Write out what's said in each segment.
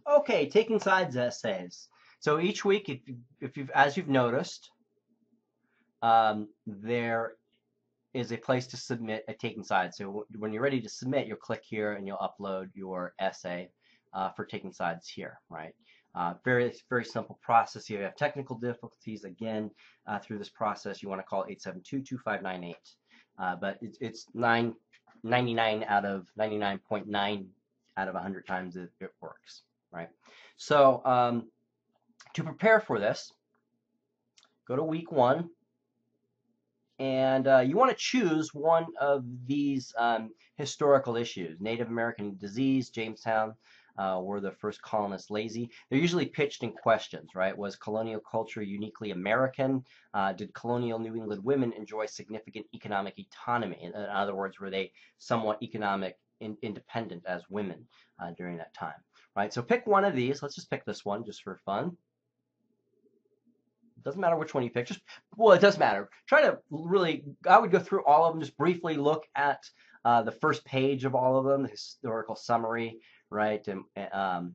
Okay, taking sides essays. So each week, if you've as you've noticed, there is a place to submit a taking sides. So when you're ready to submit, you'll click here and you'll upload your essay for taking sides here, right? Very, very simple process. If you have technical difficulties, again, through this process, you want to call 872-2598. But it's 99 out of 99.9 out of 100 times it works, right? So to prepare for this, go to week one, and you want to choose one of these historical issues. Native American disease, Jamestown, were the first colonists lazy? They're usually pitched in questions, right? Was colonial culture uniquely American? Did colonial New England women enjoy significant economic autonomy? In other words, were they somewhat economic independent as women during that time, right? So pick one of these. Let's just pick this one just for fun. Doesn't matter which one you pick. Just well, it does matter. Try to really. I would go through all of them. Just briefly look at the first page of all of them, the historical summary, right? And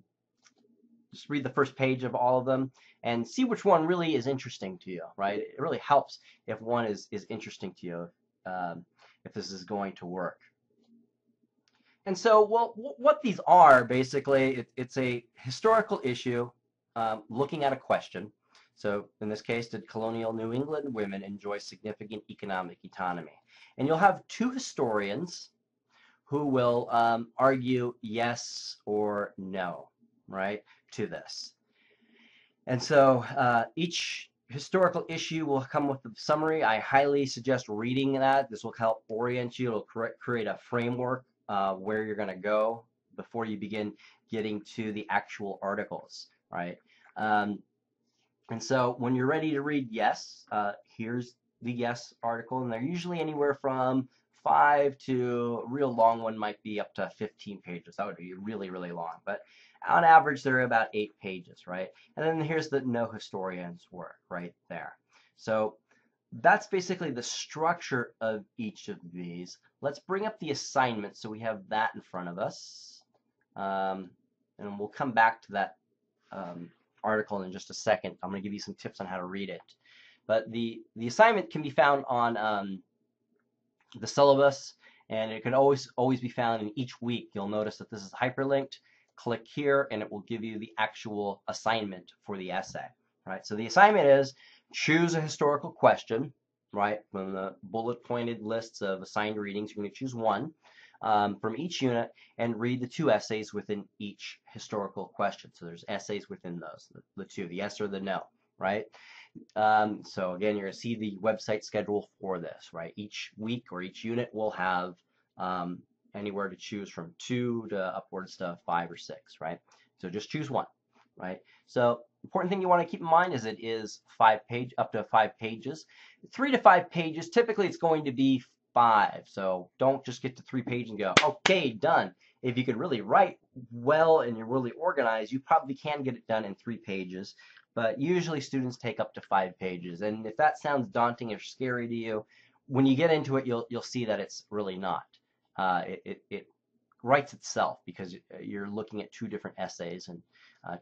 just read the first page of all of them and see which one really is interesting to you, right? It really helps if one is interesting to you, if this is going to work. And so, well, what these are basically, it's a historical issue looking at a question. So in this case, did colonial New England women enjoy significant economic autonomy? And you'll have two historians who will argue yes or no, right, to this. And so each historical issue will come with a summary. I highly suggest reading that. This will help orient you. It'll create a framework where you're going to go before you begin getting to the actual articles, right? And so when you're ready to read yes, here's the yes article, and they're usually anywhere from 5 to a real long one might be up to 15 pages. That would be really, really long. But on average, they're about 8 pages, right? And then here's the no historian's work right there. So that's basically the structure of each of these. Let's bring up the assignment so we have that in front of us. And we'll come back to that article in just a second. I'm going to give you some tips on how to read it. But the assignment can be found on the syllabus, and it can always be found in each week. You'll notice that this is hyperlinked. Click here, and it will give you the actual assignment for the essay. Right. So the assignment is choose a historical question. Right, from the bullet pointed lists of assigned readings, you're going to choose one from each unit and read the two essays within each historical question. So there's essays within those, the two, the yes or the no, right? So again, you're going to see the website schedule for this, right? Each week or each unit will have anywhere to choose from 2 to upwards to 5 or 6, right? So just choose one, right? So important thing you want to keep in mind is it is up to 5 pages. 3 to 5 pages, typically it's going to be 5. So don't just get to 3 pages and go, okay, done. If you could really write well and you're really organized, you probably can get it done in 3 pages. But usually students take up to 5 pages. And if that sounds daunting or scary to you, when you get into it, you'll see that it's really not. It writes itself because you're looking at 2 different essays and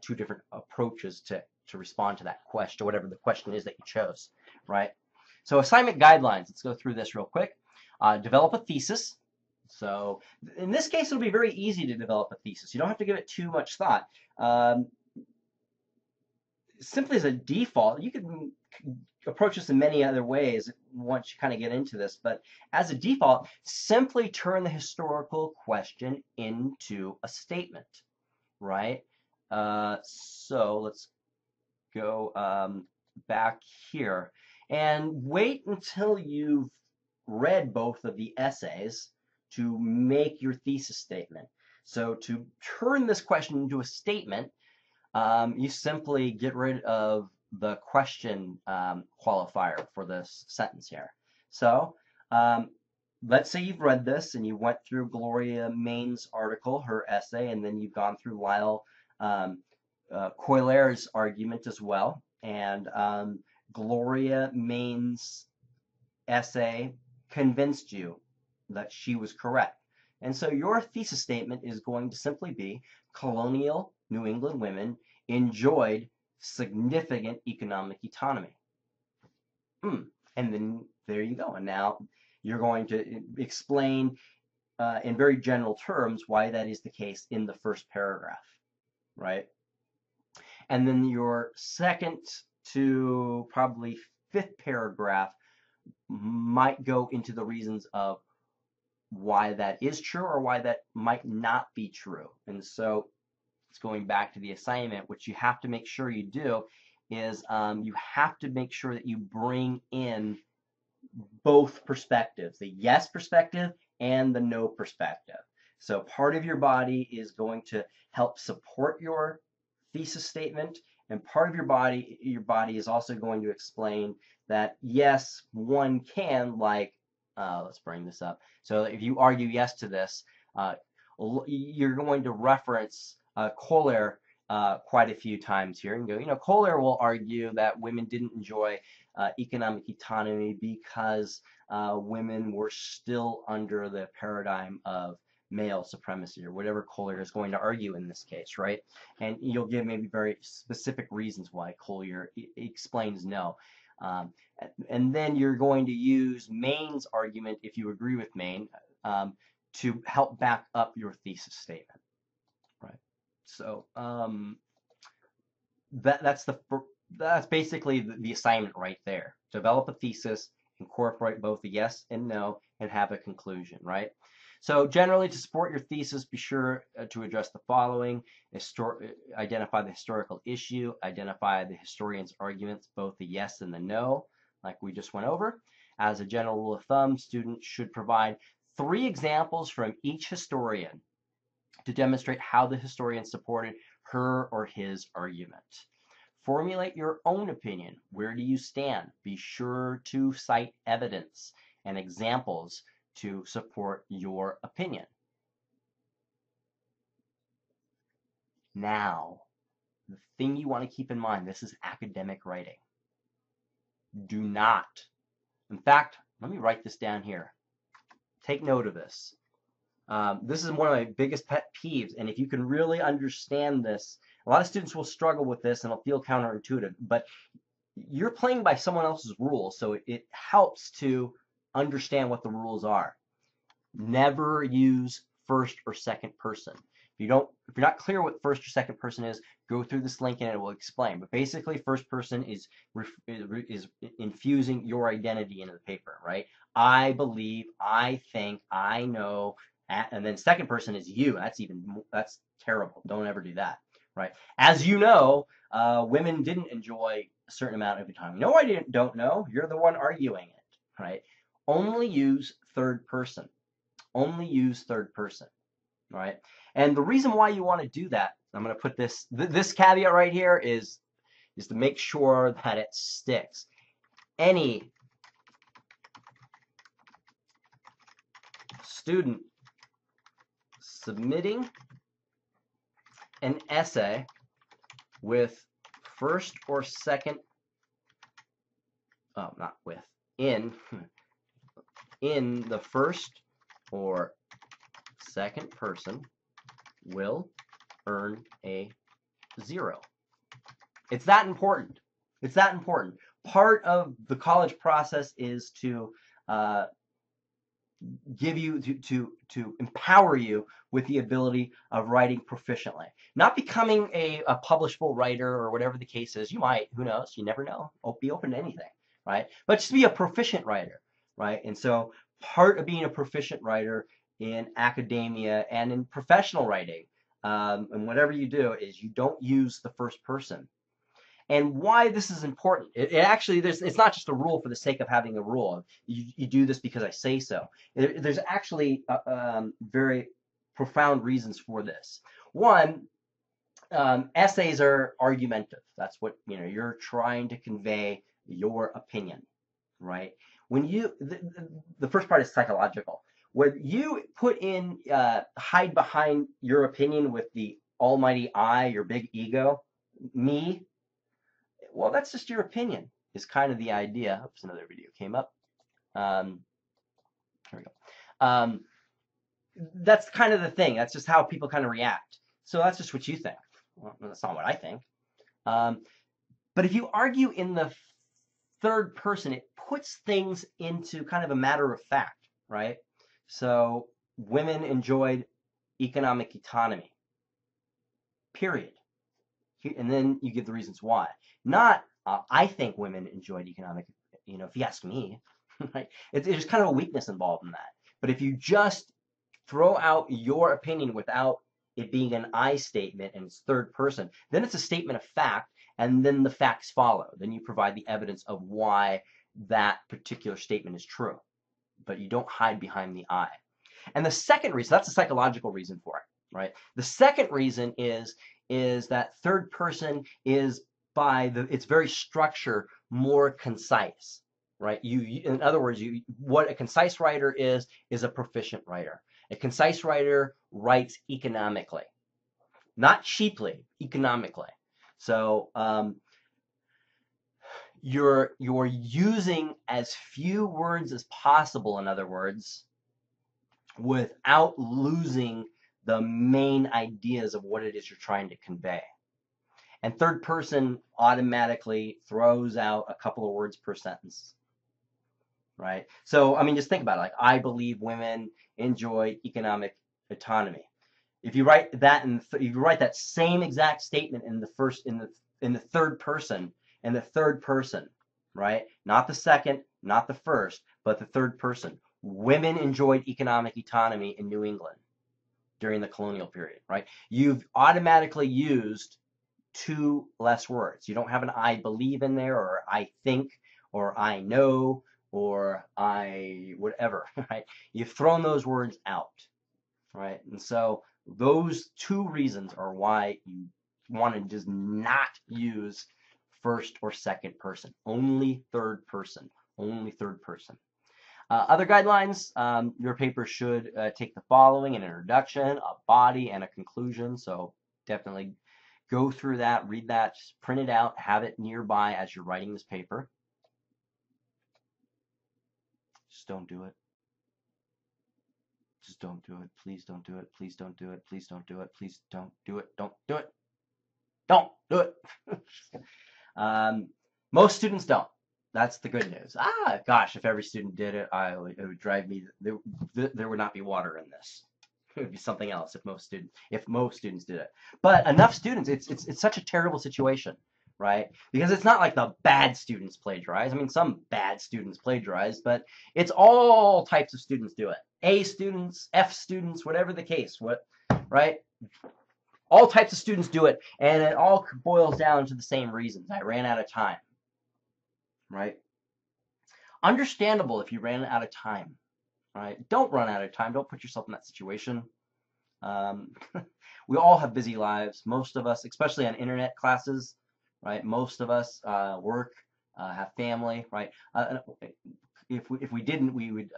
2 different approaches to respond to that question, whatever the question is that you chose, right? So assignment guidelines, let's go through this real quick. Develop a thesis. So in this case, it'll be very easy to develop a thesis. You don't have to give it too much thought. Simply as a default, you can approach this in many other ways once you kind of get into this, but as a default, simply turn the historical question into a statement, right? So let's go back here and wait until you've read both of the essays to make your thesis statement. So to turn this question into a statement, you simply get rid of the question qualifier for this sentence here. So let's say you've read this and you went through Gloria Main's article, her essay, and then you've gone through Lyle Coiler's argument as well. And Gloria Main's essay convinced you that she was correct. And so your thesis statement is going to simply be colonial New England women enjoyed significant economic autonomy. And then there you go. And now you're going to explain in very general terms why that is the case in the first paragraph, right? And then your second to probably fifth paragraph might go into the reasons of why that is true or why that might not be true. And so it's going back to the assignment, which you have to make sure you do is you have to make sure that you bring in both perspectives, the yes perspective and the no perspective. So part of your body is going to help support your thesis statement, and part of your body is also going to explain that yes, one can, like, let's bring this up. So if you argue yes to this, you're going to reference Kohler quite a few times here and go, Kohler will argue that women didn't enjoy economic autonomy because women were still under the paradigm of male supremacy, or whatever Collier is going to argue in this case, right? And you'll give maybe very specific reasons why Collier explains no. And then you're going to use Main's argument, if you agree with Main, to help back up your thesis statement, right? So that's basically the assignment right there. Develop a thesis, incorporate both the yes and no, and have a conclusion, right? So generally, to support your thesis, be sure to address the following: identify the historical issue, identify the historian's arguments, both the yes and the no, like we just went over. As a general rule of thumb, students should provide 3 examples from each historian to demonstrate how the historian supported her or his argument. Formulate your own opinion. Where do you stand? Be sure to cite evidence and examples to support your opinion. Now, the thing you want to keep in mind, this is academic writing. Do not, in fact, let me write this down here. Take note of this. This is one of my biggest pet peeves, and if you can really understand this, a lot of students will struggle with this and it'll feel counterintuitive, but you're playing by someone else's rules, so it helps to understand what the rules are. Never use first or second person. If you're not clear what first or second person is, go through this link and it will explain. But basically, first person is infusing your identity into the paper, right? I believe, I think, I know, and then second person is you. That's terrible. Don't ever do that, right? As you know, women didn't enjoy a certain amount of autonomy. No, I don't know. You're the one arguing it, right? Only use third person. Only use third person, right? And the reason why you want to do that, I'm going to put this caveat right here is to make sure that it sticks. Any student submitting an essay with first or second, in the first or second person will earn a 0. It's that important. It's that important. Part of the college process is to give you to empower you with the ability of writing proficiently. Not becoming a publishable writer or whatever the case is. You might, who knows? You never know. Be open to anything, right? But just be a proficient writer, right? And so part of being a proficient writer in academia and in professional writing, and whatever you do, is you don't use the first person. And why this is important, it's not just a rule for the sake of having a rule. You do this because I say so. There's actually very profound reasons for this. One, essays are argumentative. That's what, you're trying to convey your opinion, right? When the first part is psychological. When you hide behind your opinion with the almighty I, your big ego, me, well, that's just your opinion, is kind of the idea. Oops, another video came up. Here we go. That's kind of the thing. That's just how people kind of react. So that's just what you think, Well, that's not what I think. Um, but if you argue in the third person, it puts things into kind of a matter of fact, right? So women enjoyed economic autonomy, period. And then you give the reasons why. Not, I think women enjoyed economic, if you ask me, right? There's kind of a weakness involved in that. But if you just throw out your opinion without it being an I statement and it's third person, then it's a statement of fact, and then the facts follow. Then you provide the evidence of why that particular statement is true, but you don't hide behind the I. And the second reason, that's a psychological reason for it, right? The second reason is that third person is by its very structure more concise, right? In other words, what a concise writer is a proficient writer. A concise writer writes economically, not cheaply, economically. So you're using as few words as possible, in other words, without losing the main ideas of what it is you're trying to convey. And third person automatically throws out a couple of words per sentence, right? So, I mean, just think about it. Like, I believe women enjoy economic autonomy. If you write that you write that same exact statement in the third person, right? Not the second, not the first, but the third person. Women enjoyed economic autonomy in New England during the colonial period, right? You've automatically used two less words. You don't have an I believe in there, or I think, or I know, or I whatever, right? You've thrown those words out, right? And so those two reasons are why you want to just not use first or second person, only third person, only third person. Other guidelines, your paper should take the following: an introduction, a body, and a conclusion. So definitely go through that, read that, just print it out, have it nearby as you're writing this paper. Just don't do it. Just don't do it. Please don't do it. Please don't do it. Please don't do it. Please don't do it. Don't do it. Don't do it. Most students don't. That's the good news. Gosh, if every student did it, it would drive me. There would not be water in this. It would be something else if most students did it. But enough students, it's such a terrible situation, right? Because it's not like the bad students plagiarize. I mean, some bad students plagiarize, but it's all types of students do it. A students, F students, whatever the case, right? All types of students do it, and it all boils down to the same reasons. I ran out of time, right? Understandable if you ran out of time, right? Don't run out of time. Don't put yourself in that situation. We all have busy lives. Most of us, especially on internet classes, right? Most of us work, have family, right? If we didn't, we would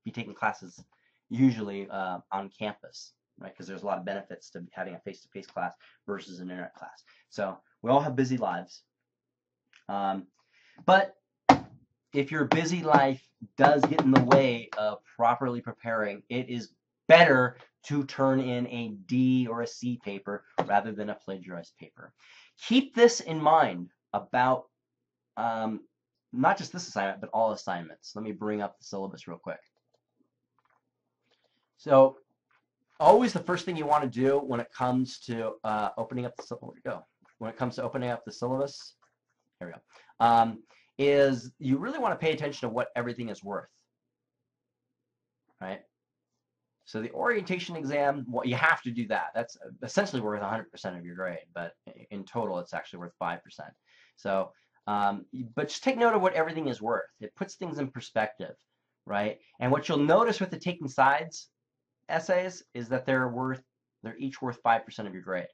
be taking classes usually on campus, right? Because there's a lot of benefits to having a face-to-face class versus an internet class. So we all have busy lives. But if your busy life does get in the way of properly preparing, it is better to turn in a D or a C paper rather than a plagiarized paper. Keep this in mind about not just this assignment, but all assignments. Let me bring up the syllabus real quick. So always the first thing you want to do when it comes to opening up the syllabus, when it comes to opening up the syllabus, here we go, is you really want to pay attention to what everything is worth, right? So the orientation exam, well, you have to do that. That's essentially worth 100% of your grade, but in total, it's actually worth 5%. So, but just take note of what everything is worth. It puts things in perspective, right? And what you'll notice with the taking sides essays is that they're each worth 5% of your grade,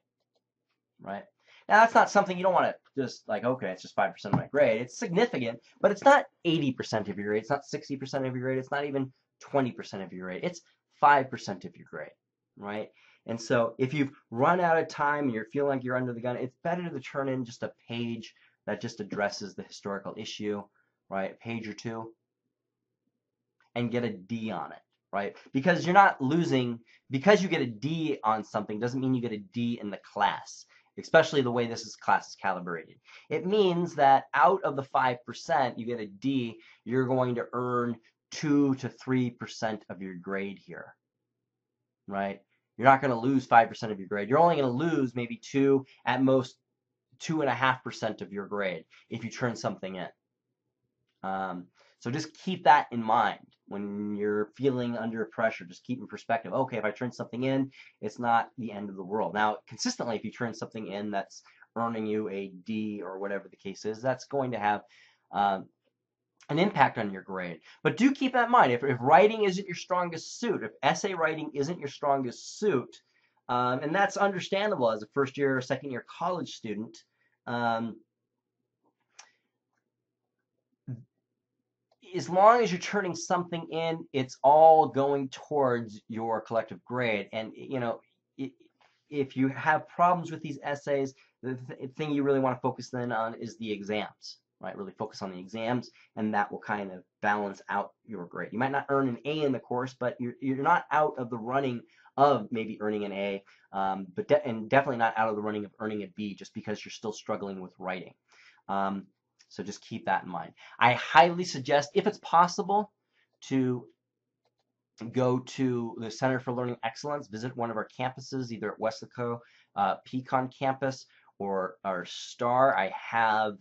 right? Now, that's not something you don't want to just like, okay, it's just 5% of my grade. It's significant, but it's not 80% of your grade. It's not 60% of your grade. It's not even 20% of your grade. It's 5% of your grade, right? And so if you've run out of time and you're feeling like you're under the gun, it's better to turn in just a page that just addresses the historical issue, right? A page or two, and get a D on it, right? Because you're not losing, because you get a D on something doesn't mean you get a D in the class. especially the way this class is calibrated. It means that out of the 5%, you get a D, you're going to earn 2 to 3% of your grade here, right? You're not going to lose 5% of your grade. You're only going to lose maybe 2, at most 2.5% of your grade if you turn something in. So just keep that in mind when you're feeling under pressure. Just keep in perspective. Okay, if I turn something in, it's not the end of the world. Now, consistently, if you turn something in that's earning you a D or whatever the case is, that's going to have an impact on your grade. But do keep that in mind. If writing isn't your strongest suit, if essay writing isn't your strongest suit, and that's understandable as a first year or second year college student, as long as you're turning something in, it's all going towards your collective grade. And, you know, if you have problems with these essays, the thing you really want to focus then on is the exams, right? Really focus on the exams, and that will kind of balance out your grade. You might not earn an A in the course, but you're not out of the running of maybe earning an A, and definitely not out of the running of earning a B just because you're still struggling with writing. So just keep that in mind. I highly suggest, if it's possible, to go to the Center for Learning Excellence, visit one of our campuses, either at Weslaco, Pecan campus, or STAR. I have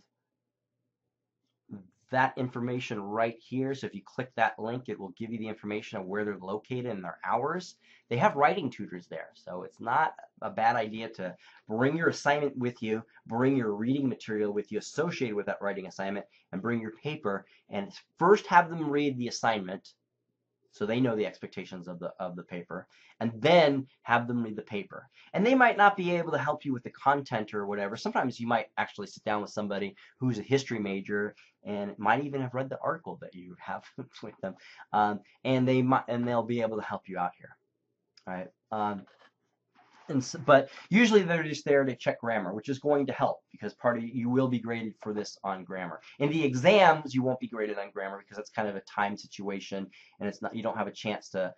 that information right here. So if you click that link, it will give you the information of where they're located and their hours. They have writing tutors there, so it's not a bad idea to bring your assignment with you, bring your reading material with you associated with that writing assignment, and bring your paper, and first have them read the assignment so they know the expectations of the paper, and then have them read the paper. And they might not be able to help you with the content or whatever. Sometimes you might actually sit down with somebody who's a history major and might even have read the article that you have with them, and they'll be able to help you out here. All right. But usually they're just there to check grammar, which is going to help because you will be graded for this on grammar. In the exams, you won't be graded on grammar because it's kind of a time situation, and you don't have a chance to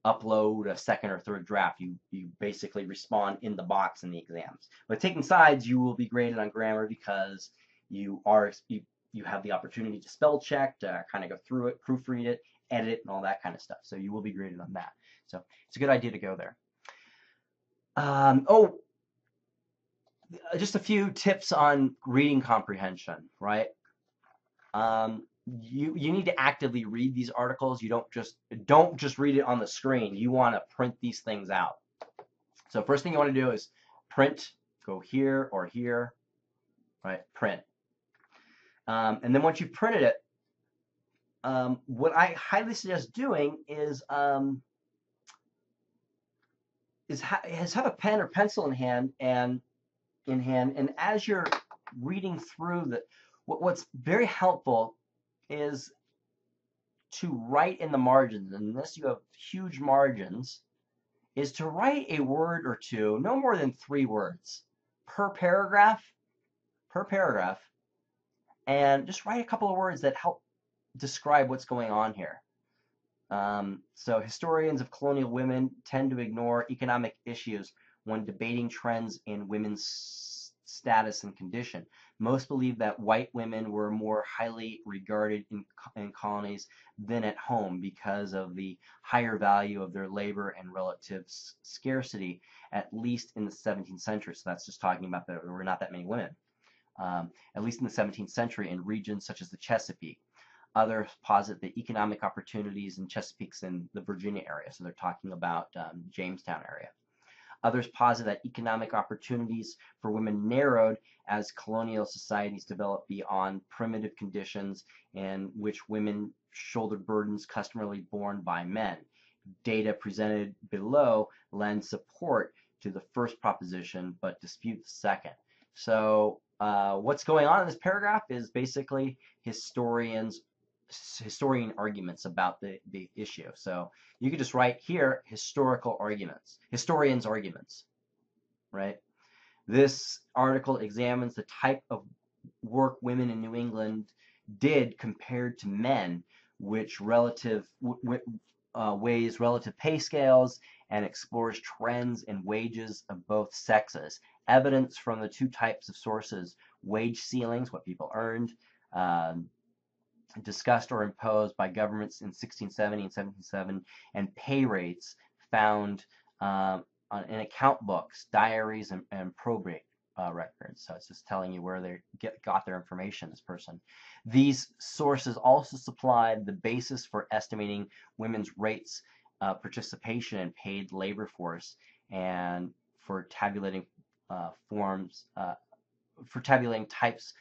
upload a second or third draft. You basically respond in the box in the exams. But taking sides, you will be graded on grammar because you have the opportunity to spell check, to kind of go through it, proofread it, edit it, and all that kind of stuff. So you will be graded on that. So it's a good idea to go there. Just a few tips on reading comprehension, right? You need to actively read these articles. You don't just read it on the screen. You want to print these things out. So first thing you want to do is print. Go here or here, right? Print. And then once you've printed it, what I highly suggest doing is have a pen or pencil in hand, and as you're reading through what's very helpful is to write in the margins, unless you have huge margins, is to write a word or two, no more than 3 words per paragraph, and just write a couple of words that help describe what's going on here. So historians of colonial women tend to ignore economic issues when debating trends in women's status and condition. Most believe that white women were more highly regarded in colonies than at home because of the higher value of their labor and relative scarcity, at least in the 17th century. So that's just talking about that there were not that many women, at least in the 17th century in regions such as the Chesapeake. Others posit the economic opportunities in Chesapeake's in the Virginia area, so they're talking about Jamestown area. Others posit that economic opportunities for women narrowed as colonial societies developed beyond primitive conditions in which women shouldered burdens customarily borne by men. Data presented below lend support to the first proposition, but dispute the second. So what's going on in this paragraph is basically historian arguments about the issue. So you could just write here historians' arguments, right? This article examines the type of work women in New England did compared to men, which weighs relative pay scales and explores trends in wages of both sexes evidence from the two types of sources: wage ceilings, what people earned, discussed or imposed by governments in 1670 and 1707, and pay rates found in account books, diaries, and probate records. So it's just telling you where they got their information, this person. These sources also supplied the basis for estimating women's rates participation in paid labor force, and for tabulating types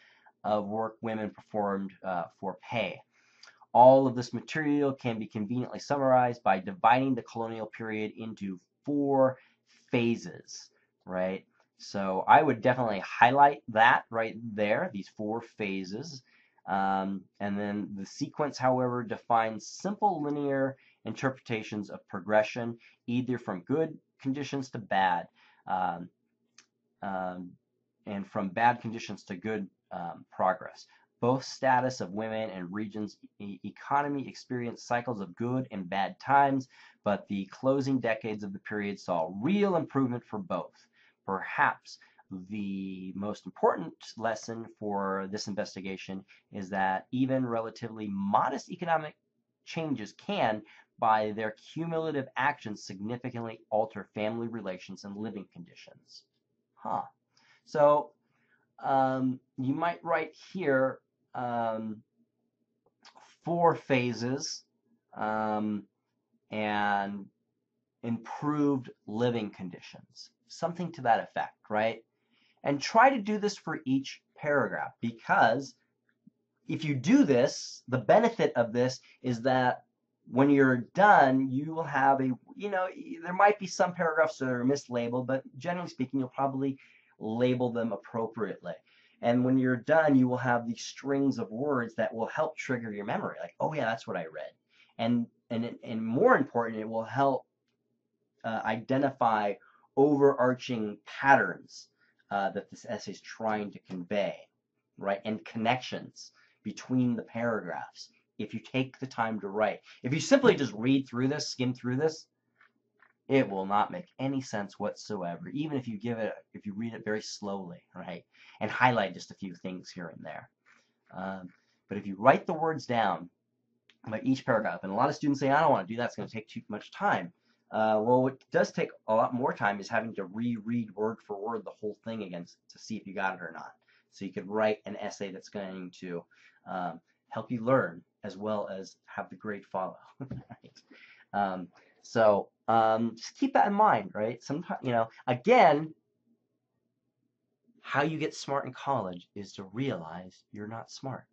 of work women performed for pay. All of this material can be conveniently summarized by dividing the colonial period into 4 phases, right? So I would definitely highlight that right there, these 4 phases. And then the sequence, however, defines simple linear interpretations of progression, either from good conditions to bad, and from bad conditions to good progress. Both status of women and regions' economy experienced cycles of good and bad times, but the closing decades of the period saw real improvement for both. Perhaps the most important lesson for this investigation is that even relatively modest economic changes can, by their cumulative actions, significantly alter family relations and living conditions. So you might write here 4 phases and improved living conditions, something to that effect, right? And try to do this for each paragraph, because if you do this, the benefit of this is that when you're done, you will have there might be some paragraphs that are mislabeled, but generally speaking, you'll probably label them appropriately. And when you're done, you will have these strings of words that will help trigger your memory. Like, oh yeah, that's what I read. And more important, it will help identify overarching patterns that this essay is trying to convey, right? And connections between the paragraphs, if you take the time to write. If you simply just read through this, skim through this, it will not make any sense whatsoever, even if you read it very slowly, right? And highlight just a few things here and there. But if you write the words down by each paragraph, and a lot of students say, I don't want to do that, it's going to take too much time. Well, what does take a lot more time is having to reread word for word the whole thing again to see if you got it or not. So you could write an essay that's going to help you learn as well as have the grade follow. Right? So just keep that in mind, right? Sometimes, again, how you get smart in college is to realize you're not smart.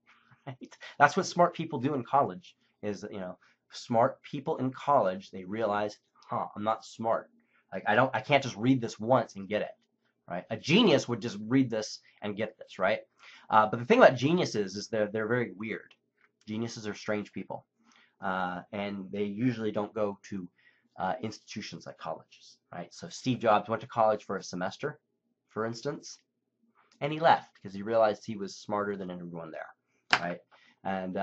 Right? That's what smart people do in college. Smart people in college, they realize, I'm not smart. Like I can't just read this once and get it. Right? A genius would just read this and get this, right? But the thing about geniuses is they're very weird. Geniuses are strange people, and they usually don't go to institutions like colleges, right? So Steve Jobs went to college for a semester, for instance, and he left because he realized he was smarter than everyone there, right? And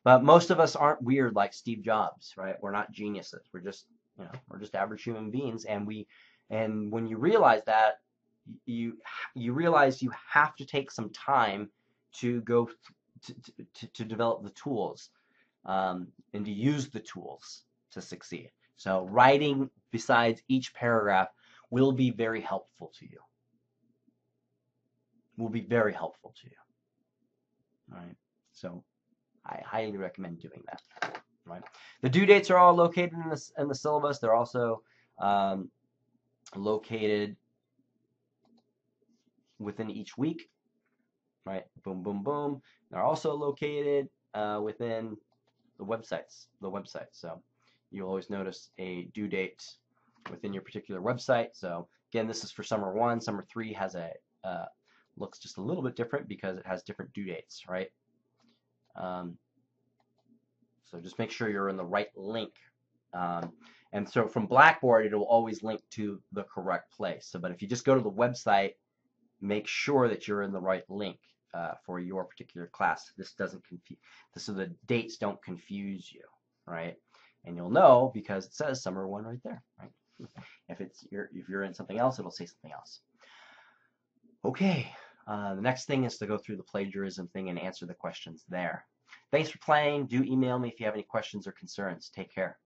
but most of us aren't weird like Steve Jobs, right? We're not geniuses. We're just average human beings, and when you realize that, you realize you have to take some time to go to develop the tools and to use the tools to succeed. So writing besides each paragraph will be very helpful to you. Will be very helpful to you. All right. So I highly recommend doing that. Right. The due dates are all located in the syllabus. They're also located within each week. Right. Boom, boom, boom. They're also located within the websites. So you'll always notice a due date within your particular website. So again, this is for summer 1. Summer 3 has looks just a little bit different because it has different due dates, right? So just make sure you're in the right link. And so from Blackboard, it will always link to the correct place. So, but if you just go to the website, make sure that you're in the right link for your particular class. This doesn't confuse, so the dates don't confuse you, right? And you'll know because it says summer 1 right there, right? If you're in something else, it'll say something else. Okay, the next thing is to go through the plagiarism thing and answer the questions there. Thanks for playing. Do email me if you have any questions or concerns. Take care.